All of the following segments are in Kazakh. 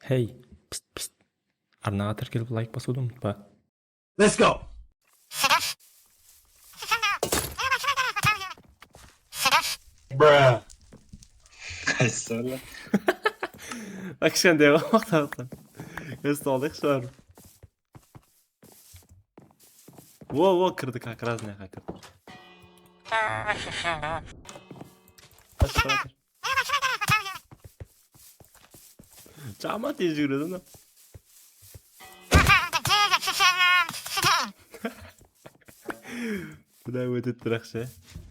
Hey, pst pst. Арнаға тіркеліп лайк басуды ұмытпа. Let's go. Bruh. Қайсы ола? Кішкентай қомақтағыттан. Өстіп шығарып. Во, кірді, как разныйға кірді. Жама тез жүгіреді, ана. Бұда өтеді бірақшы.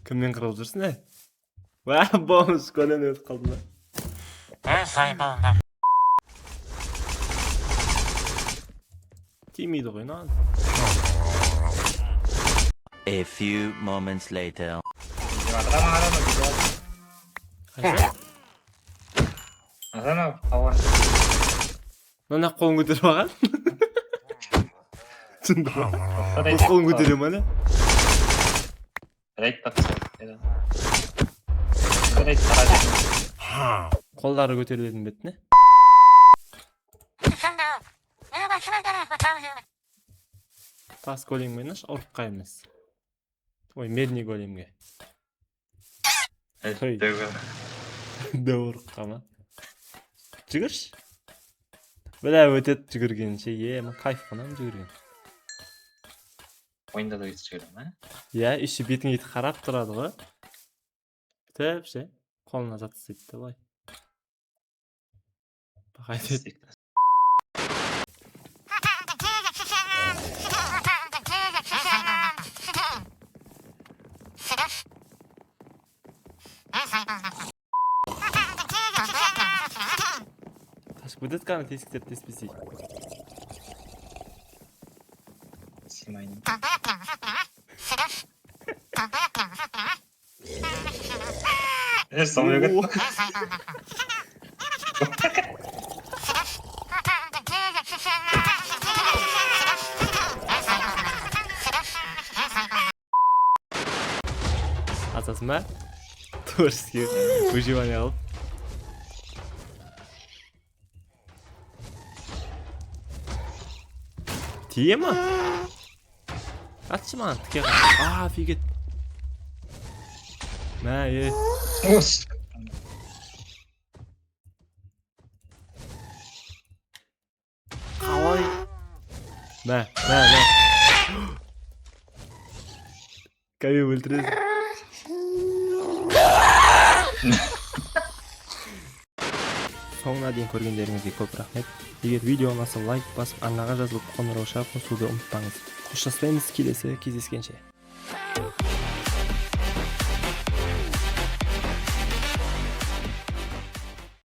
Кіммен қырылып жүрсің, әй? Бомж, көлен өтіп қалды ма? Тимейді ғой, нан. A few moments later. Қайсы? Асана, ауан. Мына қолын көтеріп алған? Шынды ма? Бұл қолын көтере ма, не? Рейд тақсы. Рейд қарады. Қолдары көтерілетін бетіне. Тас големмен аш ұрыққа емес. Ой, медный големге. Да ұрыққа ма? Жүгірш? Біля өтет жүгіргенше, кайф қанам жүгірген. Ойында да өтіп жүгірді ма? Иә, үші бетің еті қарап тұрады ғой. Тәп ше, қолына жатсайды да бай. Бақайт өт. Қашып өтет қаны тесіктер теспесей. Симайын. Самый өгіт. Атасың ба? Творческий выживание алып. Тие ма? Атшы маған тіке ға. Офигеть. Мә, Ос. Қалай? Мә. Кәме өлтіреді. Соңына дейін көргендеріңізге көп рахмет. Егер видео ұнаса лайк басып, арнаға жазылып қоңырау қосуды ұмытпаңыз. Қоштаспаймыз, келесі кездескенше.